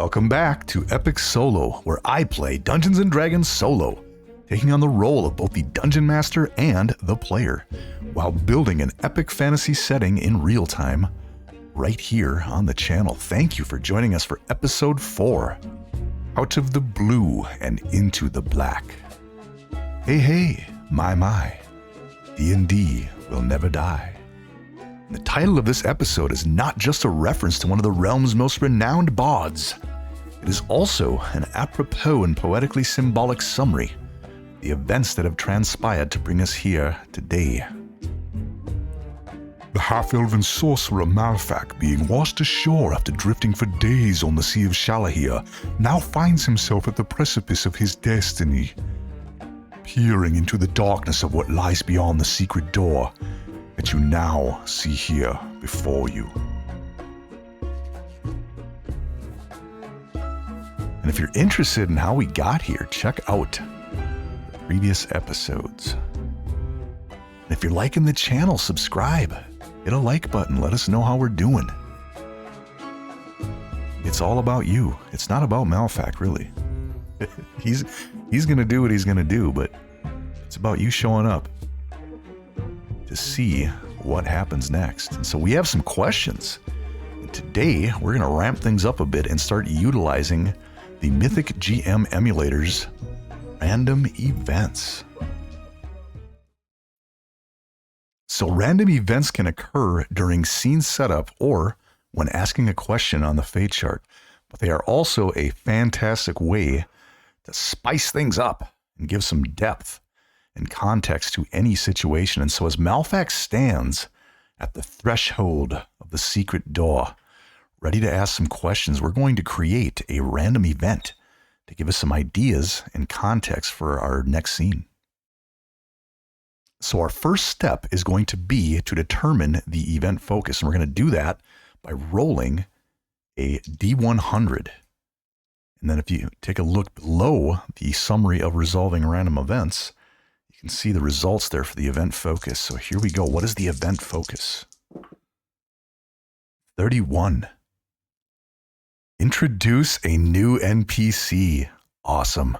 Welcome back to EpicSolo, where I play Dungeons & Dragons solo, taking on the role of both the Dungeon Master and the player, while building an epic fantasy setting in real time, right here on the channel. Thank you for joining us for Episode 4, Out of the Blue and Into the Black. Hey, my, D&D will never die. The title of this episode is not just a reference to one of the realm's most renowned bards. It is also an apropos and poetically symbolic summary of the events that have transpired to bring us here today. The half-elven sorcerer Malfak, being washed ashore after drifting for days on the Sea of Shalahir, now finds himself at the precipice of his destiny. Peering into the darkness of what lies beyond the secret door that you now see here before you. And if you're interested in how we got here, check out the previous episodes. And if you're liking the channel, subscribe. Hit a like button. Let us know how we're doing. It's all about you. It's not about Malfak, really. He's going to do what he's going to do, but it's about you showing up to see what happens next. And so we have some questions. And today, we're going to ramp things up a bit and start utilizing the Mythic GM Emulator's random events. So random events can occur during scene setup or when asking a question on the fate chart, but they are also a fantastic way to spice things up and give some depth and context to any situation. And so as Malfak stands at the threshold of the secret door, ready to ask some questions, we're going to create a random event to give us some ideas and context for our next scene. So our first step is going to be to determine the event focus. And we're going to do that by rolling a D100. And then if you take a look below the summary of resolving random events, you can see the results there for the event focus. So here we go. What is the event focus? 31. Introduce a new NPC. Awesome.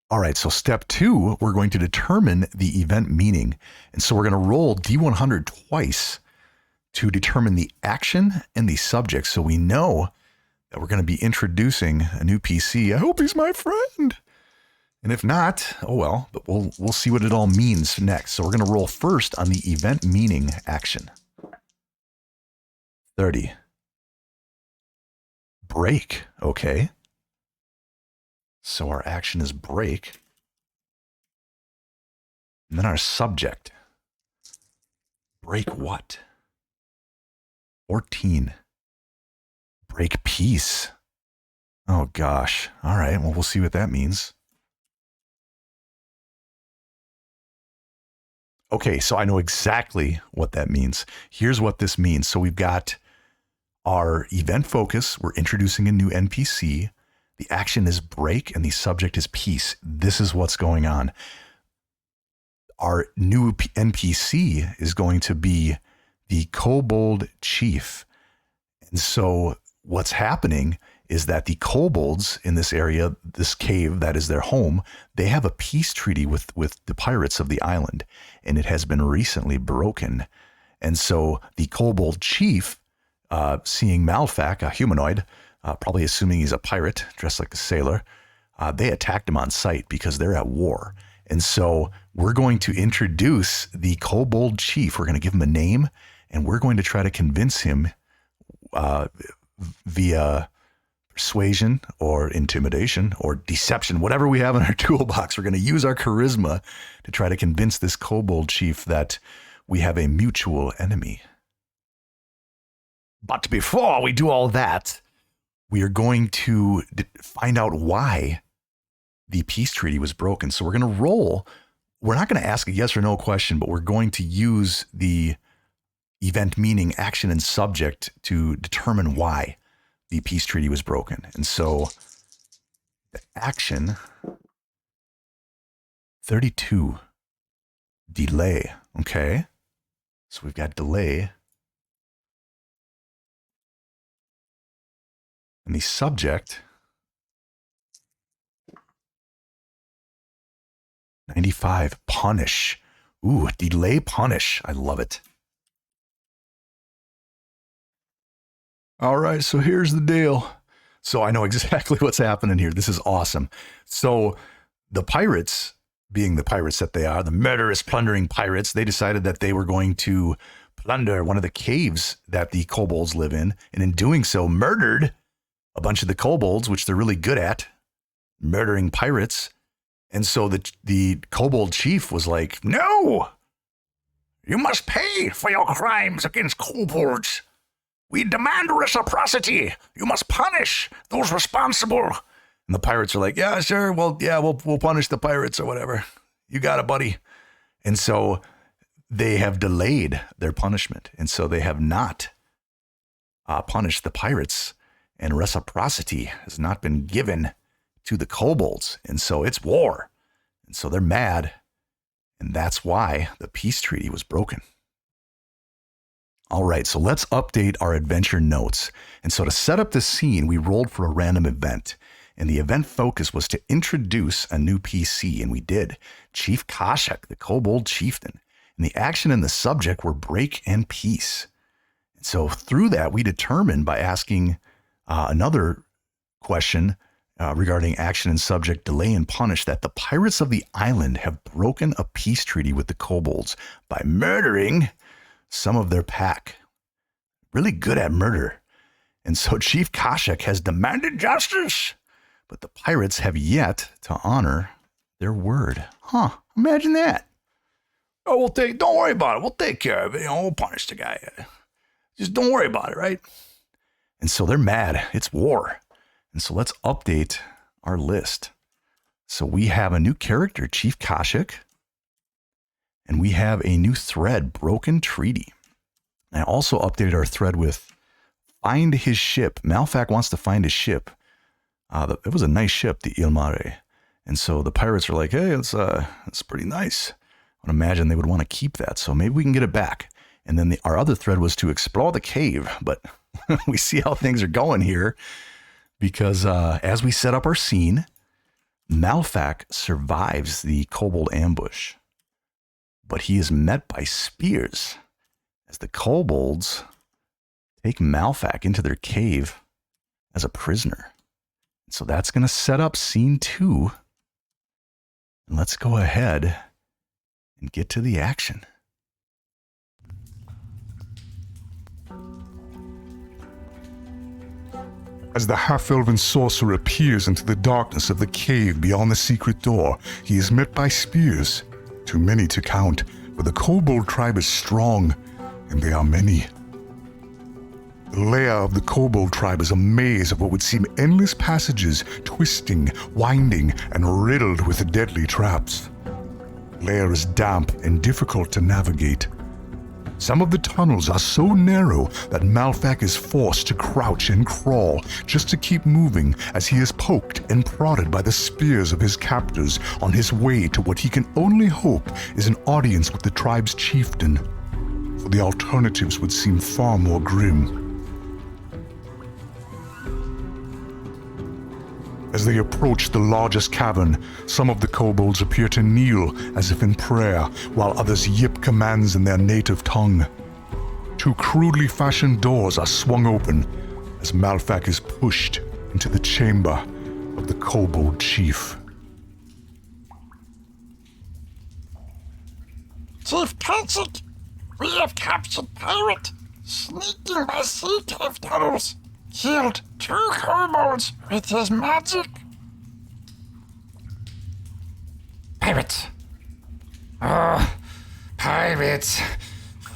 All right, so step 2, we're going to determine the event meaning. And so we're going to roll D100 twice to determine the action and the subject. So we know that we're going to be introducing a new PC. I hope he's my friend. And if not, oh well, but we'll see what it all means next. So we're going to roll first on the event meaning action. 30. Break, okay. So our action is break. And then our subject. Break what? 14. Break peace. Oh gosh. All right, well, we'll see what that means. Okay, so I know exactly what that means. Here's what this means. So we've got our event focus. We're introducing a new NPC. The action is break and the subject is peace. This is what's going on. Our new NPC is going to be the kobold chief. And so what's happening is that the kobolds in this area, this cave that is their home, they have a peace treaty with the pirates of the island, and it has been recently broken. And so the kobold chief, seeing Malfak, a humanoid, probably assuming he's a pirate dressed like a sailor, they attacked him on sight because they're at war. And so we're going to introduce the kobold chief. We're going to give him a name, and we're going to try to convince him via persuasion or intimidation or deception, whatever we have in our toolbox. We're going to use our charisma to try to convince this kobold chief that we have a mutual enemy. But before we do all that, we are going to find out why the peace treaty was broken. So we're going to roll. We're not going to ask a yes or no question, but we're going to use the event meaning, action, and subject to determine why the peace treaty was broken. And so the action, 32, delay. Okay. So we've got delay. And the subject, 95, punish. Ooh, delay punish. I love it. All right, so here's the deal. So I know exactly what's happening here. This is awesome. So the pirates, being the pirates that they are, the murderous, plundering pirates, they decided that they were going to plunder one of the caves that the kobolds live in, and in doing so, murdered a bunch of the kobolds, which they're really good at, murdering pirates. And so the kobold chief was like, "No! You must pay for your crimes against kobolds. We demand reciprocity. You must punish those responsible." And the pirates are like, "Yeah, sure. Well, yeah, we'll punish the pirates or whatever. You got it, buddy." And so they have delayed their punishment. And so they have not punished the pirates. And reciprocity has not been given to the kobolds. And so it's war. And so they're mad. And that's why the peace treaty was broken. All right, so let's update our adventure notes. And so to set up this scene, we rolled for a random event. And the event focus was to introduce a new PC, and we did. Chief Kashak, the kobold chieftain. And the action and the subject were break and peace. And so through that, we determined by asking another question regarding action and subject, delay and punish, that the pirates of the island have broken a peace treaty with the kobolds by murdering some of their pack. Really good at murder. And so Chief Kashak has demanded justice, but the pirates have yet to honor their word. Huh, imagine that. "Oh, don't worry about it. We'll take care of it. We'll punish the guy. Just don't worry about it, right?" And so they're mad. It's war. And so let's update our list. So we have a new character, Chief Kashak, and we have a new thread, Broken Treaty. And I also updated our thread with find his ship. Malfac wants to find his ship. It was a nice ship, the Ilmare. And so the pirates are like, "Hey, it's pretty nice." I would imagine they would want to keep that. So maybe we can get it back. And then our other thread was to explore the cave. But we see how things are going here. Because as we set up our scene, Malfac survives the kobold ambush. But he is met by spears as the kobolds take Malfac into their cave as a prisoner. So that's going to set up scene 2. And let's go ahead and get to the action. As the half-elven sorcerer peers into the darkness of the cave beyond the secret door, he is met by spears. Too many to count, but the kobold tribe is strong, and they are many. The lair of the kobold tribe is a maze of what would seem endless passages, twisting, winding, and riddled with deadly traps. The lair is damp and difficult to navigate. Some of the tunnels are so narrow that Malfac is forced to crouch and crawl just to keep moving as he is poked and prodded by the spears of his captors on his way to what he can only hope is an audience with the tribe's chieftain, for the alternatives would seem far more grim. As they approach the largest cavern, some of the kobolds appear to kneel as if in prayer, while others yip commands in their native tongue. 2 crudely fashioned doors are swung open as Malfac is pushed into the chamber of the kobold chief. Chief Kashak, we have captured pirate, sneaking by sea cave tunnels. Killed 2 kobolds with his magic. Pirates. Oh, pirates.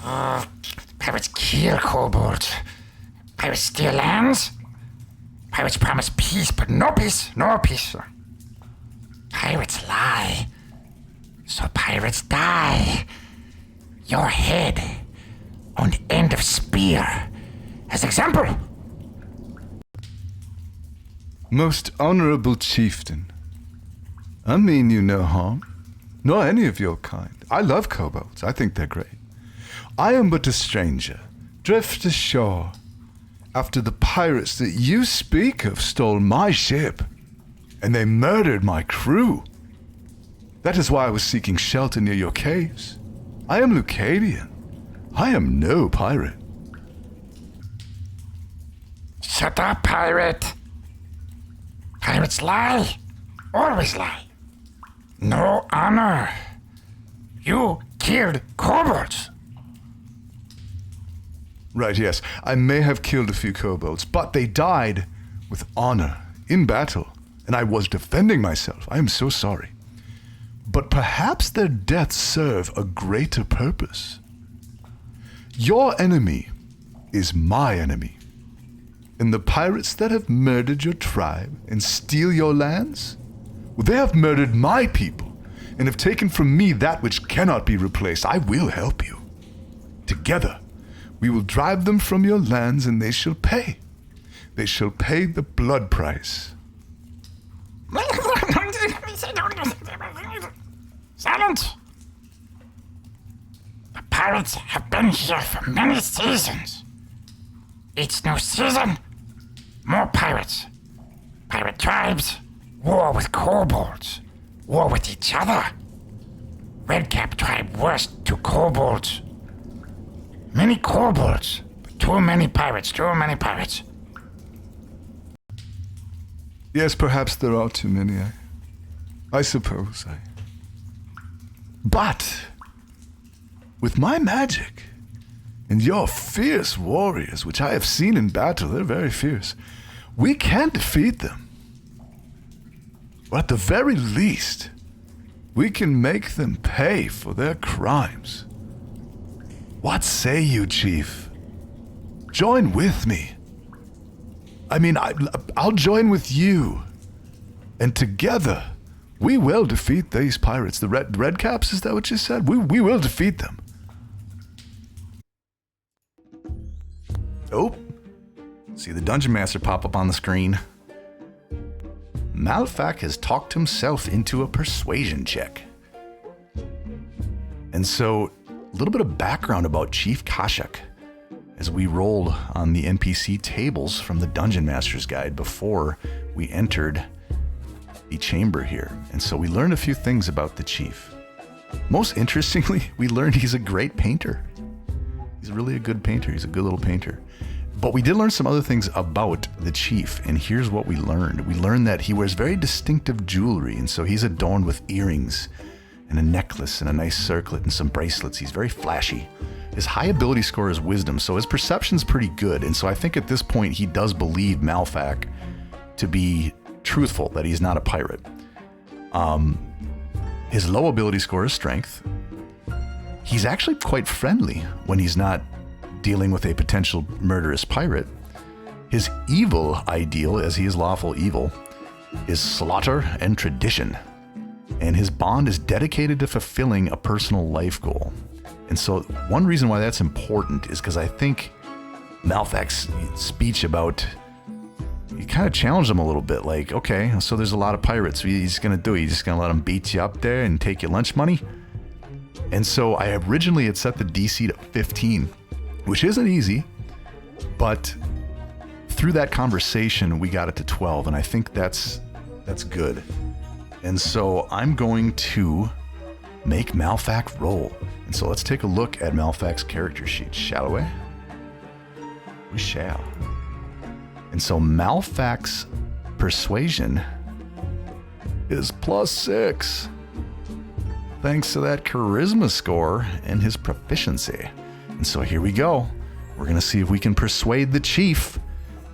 Oh, pirates kill kobolds. Pirates steal lands. Pirates promise peace, but no peace, no peace. Pirates lie, so pirates die. Your head on the end of spear as example. Most honorable chieftain, I mean you no harm, nor any of your kind. I love kobolds. I think they're great. I am but a stranger, drift ashore, after the pirates that you speak of stole my ship, and they murdered my crew. That is why I was seeking shelter near your caves. I am Lucadian. I am no pirate. Shut up, pirate. Pirates lie. Always lie. No honor. You killed kobolds. Right, yes. I may have killed a few kobolds, but they died with honor in battle, and I was defending myself. I am so sorry. But perhaps their deaths serve a greater purpose. Your enemy is my enemy. And the pirates that have murdered your tribe and steal your lands, well, they have murdered my people and have taken from me that which cannot be replaced. I will help you. Together, we will drive them from your lands, and they shall pay. They shall pay the blood price. Silence! The pirates have been here for many seasons. Each new season, more pirates. Pirate tribes, war with kobolds, war with each other. Redcap tribe worst to kobolds. Many kobolds, but too many pirates. Yes, perhaps there are too many. I suppose. But with my magic and your fierce warriors, which I have seen in battle, they're very fierce, we can defeat them. Or at the very least, we can make them pay for their crimes. What say you, Chief? Join with me. I mean, I'll join with you. And together, we will defeat these pirates. The Redcaps, is that what you said? We will defeat them. Oh, see the Dungeon Master pop up on the screen. Malfac has talked himself into a persuasion check. And so, a little bit of background about Chief Kashak as we rolled on the NPC tables from the Dungeon Master's Guide before we entered the chamber here. And so we learned a few things about the Chief. Most interestingly, we learned he's a great painter. He's really a good painter. He's a good little painter. But we did learn some other things about the Chief, and here's what we learned. We learned that he wears very distinctive jewelry, and so he's adorned with earrings and a necklace and a nice circlet and some bracelets. He's very flashy. His high ability score is wisdom, so his perception's pretty good, and so I think at this point he does believe Malfac to be truthful, that he's not a pirate. His low ability score is strength. He's actually quite friendly when he's not dealing with a potential murderous pirate. His evil ideal, as he is lawful evil, is slaughter and tradition. And his bond is dedicated to fulfilling a personal life goal. And so one reason why that's important is because I think Malfac's speech about, you kind of challenged him a little bit, like, okay, so there's a lot of pirates. What are you just going to do? You're just going to let them beat you up there and take your lunch money? And so I originally had set the DC to 15, which isn't easy, but through that conversation, we got it to 12, and I think that's good. And so I'm going to make Malfac roll. And so let's take a look at Malfac's character sheet, shall we? We shall. And so Malfac's persuasion is +6. Thanks to that charisma score and his proficiency. And so here we go. We're going to see if we can persuade the Chief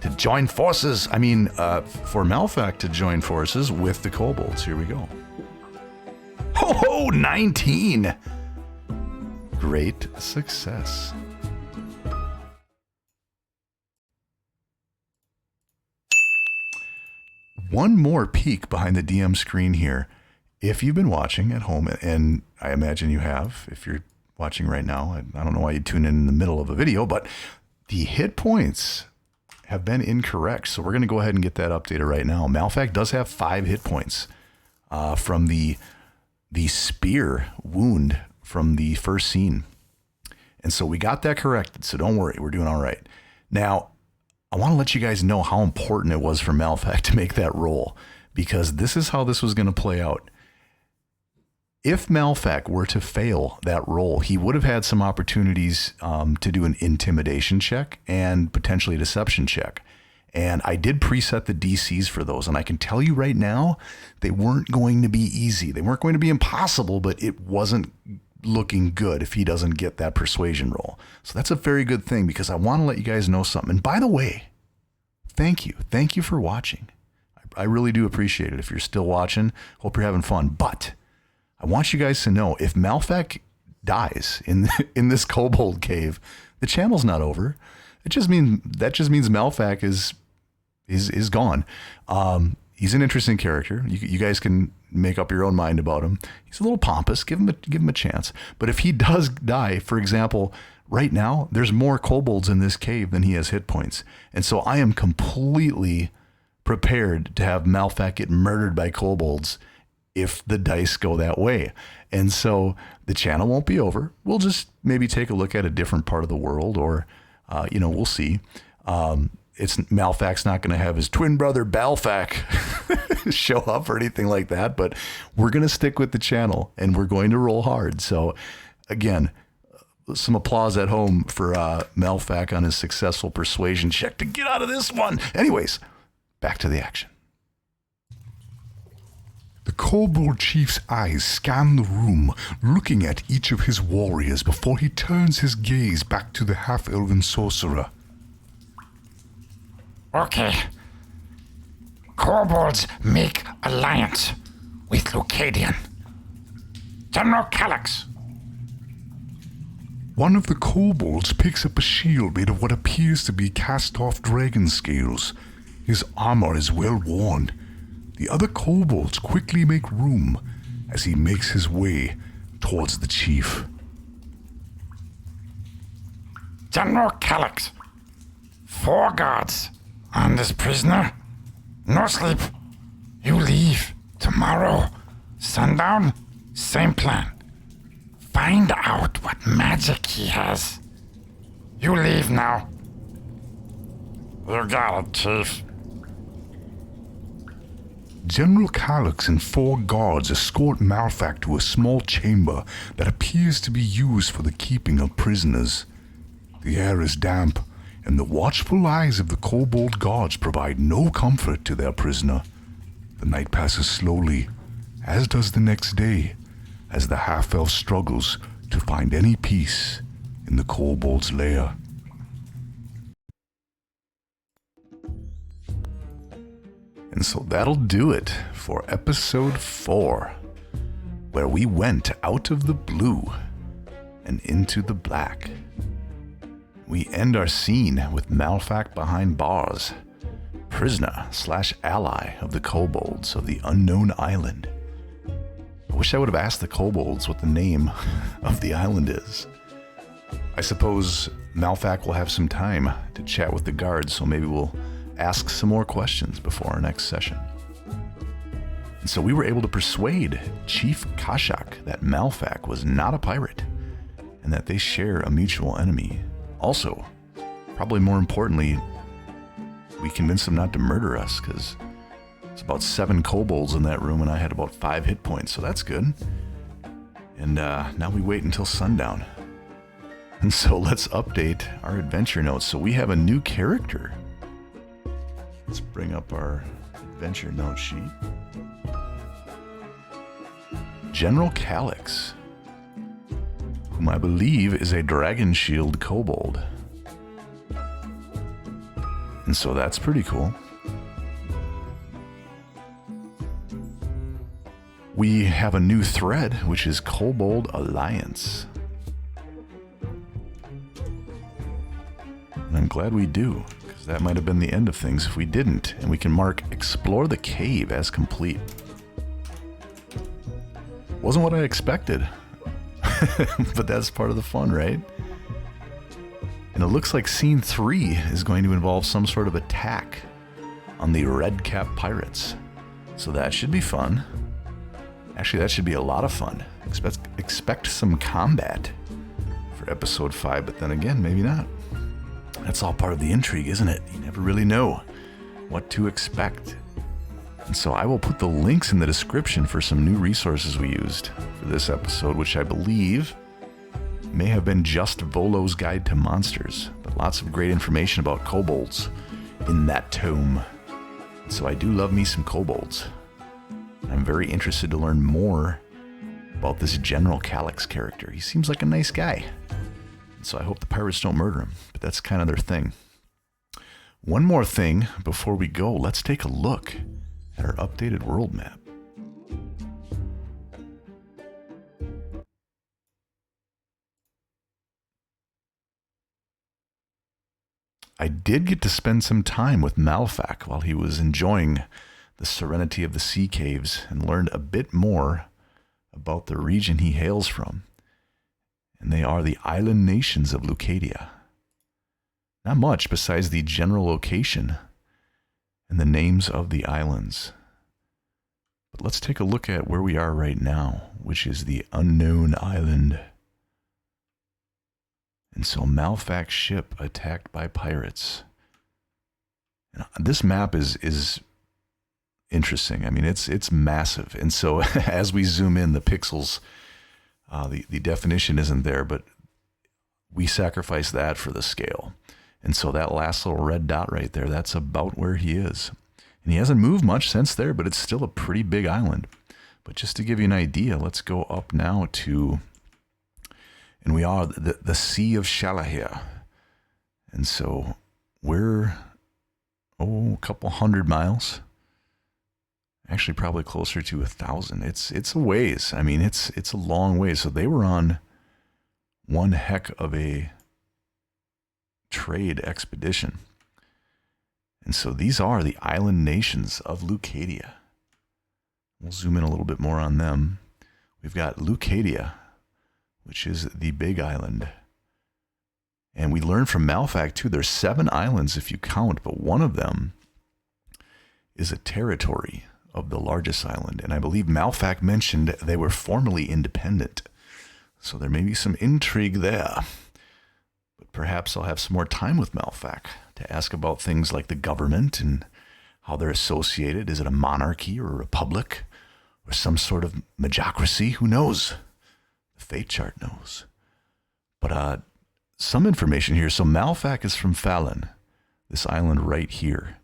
to join forces. I mean, for Malfac to join forces with the kobolds. Here we go. Oh, 19! Great success. One more peek behind the DM screen here. If you've been watching at home, and I imagine you have, if you're watching right now, I don't know why you tune in the middle of a video, but the hit points have been incorrect. So we're going to go ahead and get that updated right now. Malfac does have 5 hit points from the spear wound from the first scene. And so we got that corrected. So don't worry, we're doing all right. Now, I want to let you guys know how important it was for Malfac to make that roll, because this is how this was going to play out. If Malfac were to fail that roll, he would have had some opportunities to do an intimidation check and potentially a deception check. And I did preset the DCs for those. And I can tell you right now, they weren't going to be easy. They weren't going to be impossible, but it wasn't looking good if he doesn't get that persuasion roll. So that's a very good thing, because I want to let you guys know something. And by the way, thank you. Thank you for watching. I really do appreciate it. If you're still watching, hope you're having fun. But I want you guys to know, if Malfac dies in this kobold cave, the channel's not over. That just means Malfac is gone. He's an interesting character. You guys can make up your own mind about him. He's a little pompous. Give him a chance. But if he does die, for example, right now there's more kobolds in this cave than he has hit points, and so I am completely prepared to have Malfac get murdered by kobolds if the dice go that way. And so the channel won't be over. We'll just maybe take a look at a different part of the world, or we'll see. Malfac's not going to have his twin brother Balfac show up or anything like that, but we're going to stick with the channel and we're going to roll hard. So again, some applause at home for Malfac on his successful persuasion check to get out of this one. Anyways, back to the action. The kobold chief's eyes scan the room, looking at each of his warriors before he turns his gaze back to the half-elven sorcerer. Okay. Kobolds make alliance with Leucadian. General Calyx. One of the kobolds picks up a shield made of what appears to be cast-off dragon scales. His armor is well worn. The other kobolds quickly make room as he makes his way towards the chief. General Calyx. 4 guards on this prisoner. No sleep. You leave tomorrow. Sundown, same plan. Find out what magic he has. You leave now. You got it, Chief. General Calyx and 4 guards escort Malfac to a small chamber that appears to be used for the keeping of prisoners. The air is damp, and the watchful eyes of the kobold guards provide no comfort to their prisoner. The night passes slowly, as does the next day, as the half-elf struggles to find any peace in the kobold's lair. And so that'll do it for episode 4, where we went out of the blue and into the black. We end our scene with Malfac behind bars, prisoner/ally of the kobolds of the unknown island. I wish I would have asked the kobolds what the name of the island is. I suppose Malfac will have some time to chat with the guards, so maybe we'll ask some more questions before our next session. And so we were able to persuade Chief Kashak that Malfac was not a pirate and that they share a mutual enemy. Also, probably more importantly, we convinced him not to murder us, because it's about 7 kobolds in that room and I had about 5 hit points, so that's good. And now we wait until sundown. And so let's update our adventure notes. So we have a new character. Let's bring up our adventure note sheet. General Calyx, whom I believe is a Dragon Shield kobold. And so that's pretty cool. We have a new thread, which is Kobold Alliance. And I'm glad we do, because that might have been the end of things if we didn't. And we can mark Explore the Cave as complete. Wasn't what I expected. But that's part of the fun, right? And it looks like scene 3 is going to involve some sort of attack on the Red Cap Pirates. So that should be fun. Actually, that should be a lot of fun. Expect some combat for episode 5, but then again, maybe not. That's all part of the intrigue, isn't it? You never really know what to expect. And so I will put the links in the description for some new resources we used for this episode, which I believe may have been just Volo's Guide to Monsters, but lots of great information about kobolds in that tome. So I do love me some kobolds. I'm very interested to learn more about this General Calyx character. He seems like a nice guy. So I hope the pirates don't murder him, but that's kind of their thing. One more thing before we go, let's take a look at our updated world map. I did get to spend some time with Malfac while he was enjoying the serenity of the sea caves and learned a bit more about the region he hails from. And they are the island nations of Lucadia. Not much besides the general location and the names of the islands. But let's take a look at where we are right now, which is the Unknown Island. And so Malfac's ship attacked by pirates. Now, this map is interesting. I mean, it's massive. And so as we zoom in, the pixels, the definition isn't there, but we sacrifice that for the scale. And so that last little red dot right there, that's about where he is. And he hasn't moved much since there, but it's still a pretty big island. But just to give you an idea, let's go up now to, and we are the Sea of Shalahir. And so we're, a couple 100 miles. Actually, probably closer to 1,000. It's a ways. I mean, it's a long ways. So they were on one heck of a trade expedition. And so these are the island nations of Lucadia. We'll zoom in a little bit more on them. We've got Lucadia, which is the big island. And we learned from Malfac too, there's 7 islands if you count, but one of them is a territory of the largest island. And I believe Malfac mentioned they were formerly independent. So there may be some intrigue there. But perhaps I'll have some more time with Malfac to ask about things like the government and how they're associated. Is it a monarchy or a republic or some sort of magocracy? Who knows? The fate chart knows. But some information here. So Malfac is from Fallon, this island right here.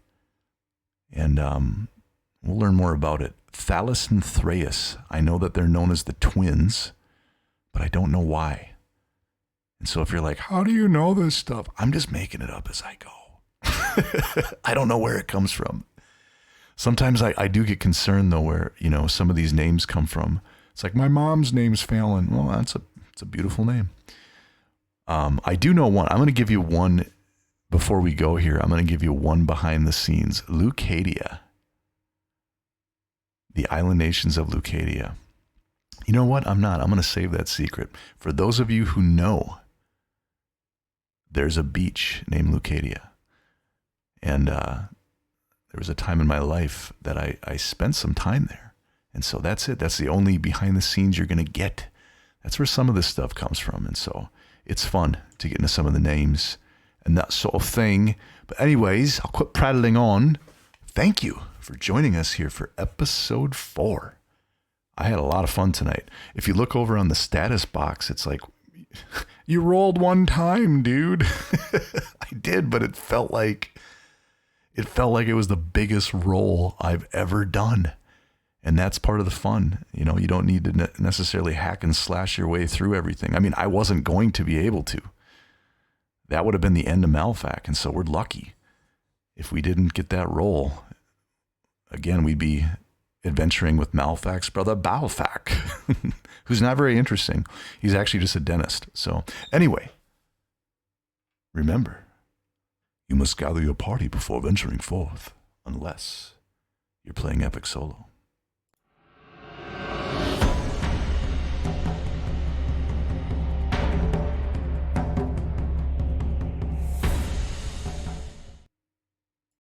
And we'll learn more about it. Thalys and Thraeus. I know that they're known as the twins, but I don't know why. And so if you're like, how do you know this stuff? I'm just making it up as I go. I don't know where it comes from. Sometimes I do get concerned though where, some of these names come from. It's like, my mom's name's Fallon. Well, it's a beautiful name. I do know one. I'm going to give you one before we go here. I'm going to give you one behind the scenes. Lucadia. The island nations of Lucadia. You know what? I'm going to save that secret. For those of you who know, there's a beach named Lucadia. And there was a time in my life that I spent some time there. And so that's it. That's the only behind the scenes you're going to get. That's where some of this stuff comes from. And so it's fun to get into some of the names and that sort of thing. But anyways, I'll quit prattling on. Thank you for joining us here for episode 4. I had a lot of fun tonight. If you look over on the status box, it's like, you rolled one time, dude. I did, but it felt like it was the biggest roll I've ever done. And that's part of the fun. You don't need to necessarily hack and slash your way through everything. I mean, I wasn't going to be able to. That would have been the end of Malfac. And so we're lucky. If we didn't get that roll, again, we'd be adventuring with Malfac's brother, Balfac, who's not very interesting. He's actually just a dentist. So anyway, remember, you must gather your party before venturing forth, unless you're playing Epic Solo.